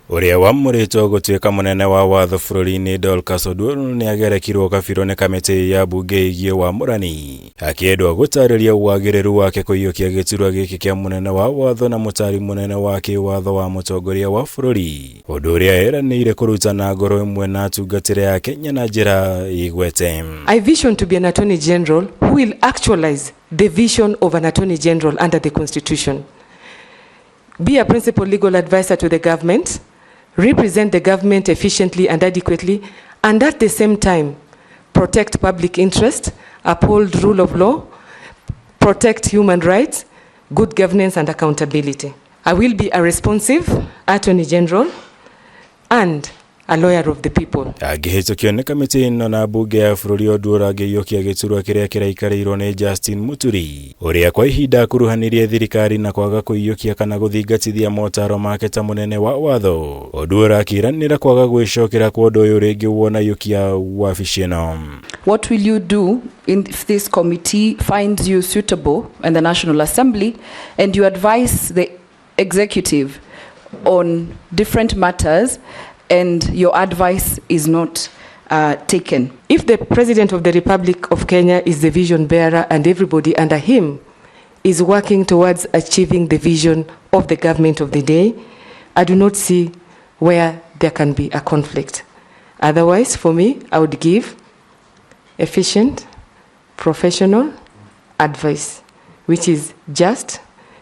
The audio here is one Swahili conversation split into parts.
Uria wamuritwo gutuika munene wa watho bururi-ini Dorcas Odour ni agerekirwo kabiro ni kamiti ya bunge igie WAMURANI akiendwa gutariria wagiriru wake kuiyukia giturwa giki kia munene wa watho na mutari munene wa kiwatho wa mutongoria wa bururi. Odour eranire kurutana ngoro imwe na atungatire ya Kenya na njira igwete. I vision to be an Attorney General who will actualize the vision of an Attorney General under the Constitution. Be a principal legal advisor to the government, represent the government efficiently and adequately, and at the same time, protect public interest, uphold rule of law, protect human rights, good governance and accountability. I will be a responsive Attorney General and a lawyer of the people. Agihitũkio nĩ kamiti ĩno na bunge ya bũrũri Odour agĩiyũkia gĩturwa kĩrĩa kĩraikarĩirwo nĩ Justin Muturi, ũrĩa kwa ihinda kuruhanirie thirikari na kwaga kũiyũkia kana gũthingatithia motaro make ta munene wa watho. Odour akĩranĩra kwaga gwĩcokera kwa ũndũ ũyũ rĩngĩ wona yũkia wabici ĩno. What will you do if this committee finds you suitable in the National Assembly and you advise the executive on different matters and your advice is not taken? If the President of the Republic of Kenya is the vision bearer and everybody under him is working towards achieving the vision of the government of the day, I do not see where there can be a conflict. Otherwise, for me, I would give efficient, professional advice, which is just,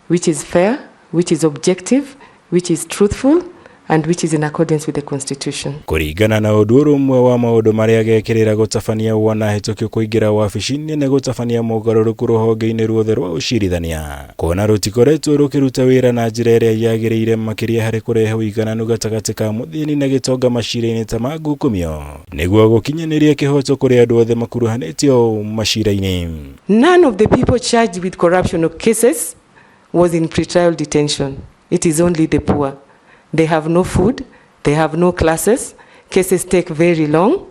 which is fair, which is objective, which is truthful, and which is in accordance with the Constitution. Kuringana na Odour, umwe wa maundu maria agekirira gutabania wona hitukio kuingira wabici-ini ni gutabania mogaruruku ruhonge-ini ruothe rwa ucirithania, kuona rutikoretwo rukiruta wira na njira iria yagiriire makiria hari kurehe uigananu gatagati ka muthini na gitonga macira-ini ta ma GUTUMI niguo gukinyaniria kihoto kuri andu othe makuruhanitio macira-ini. None of the people charged with corruption of cases was in pretrial detention. It is only the poor. They have no food, they have no classes, cases take very long,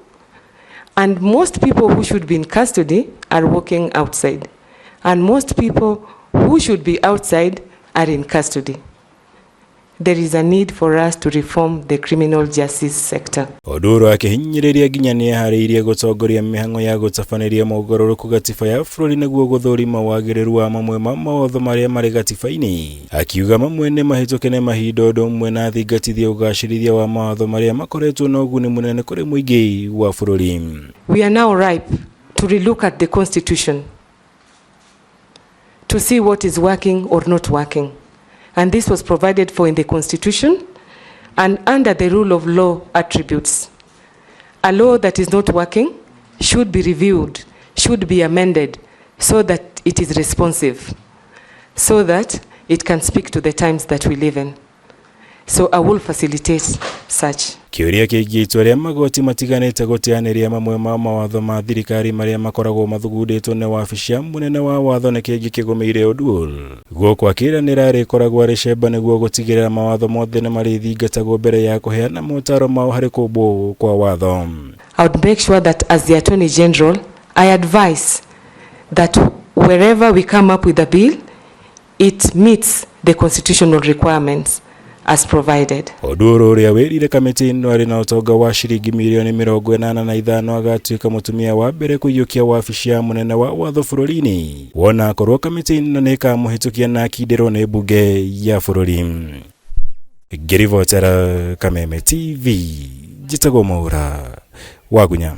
and most people who should be in custody are working outside, and most people who should be outside are in custody. There is a need for us to reform the criminal justice sector. Odour akihinyiriria nginya ni hariirie gutongoria mihango ya gutabaniria mogaruruku gatiba ya bũrũri niguo guthurima wagiriru wa mamwe ma mawatho maria mari gatiba-ini, akiuga mamwe ni mahituke ni mahinda ũndũ ũmwe na thingatithia ugacirithia wa mawatho maria makoretwo na ũguni munene kuri muingi wa bũrũri. We are now ripe to relook at the Constitution to see what is working or not working. And this was provided for in the Constitution and under the rule of law attributes. A law that is not working should be reviewed, should be amended so that it is responsive, so that it can speak to the times that we live in. So I will facilitate such. Kiuria kiigitwo ria magoti matiganite gutianiria mamwe ma mawatho ma thirikari maria makoragwo mathugunditwo ni wabici ya munene wa watho ni kingi kigumiire Odour. Guoko akiranira rikoragwo ricemba niguo gutigirira mawatho mothe ni mari thingatagwo mbere ya kuheana motaro mao hari kumbwo kwa watho. I would make sure that as the Attorney General, I advise that wherever we come up with a bill, it meets the constitutional requirements as provided. Odour uria wirire kamiti ĩno ari na utonga wa shiringi milioni 85 agatuika mutumia wa mbere kuiyukia wabici ya munene wa watho bũrũri-ini, wona akorwo kamiti ĩno nĩ ĩkamuhĩtũkia na akindirwo nĩ bunge ya bũrũri. Ngĩribotera Kameme TV, njĩtagwo MAWIRA wa Gunya.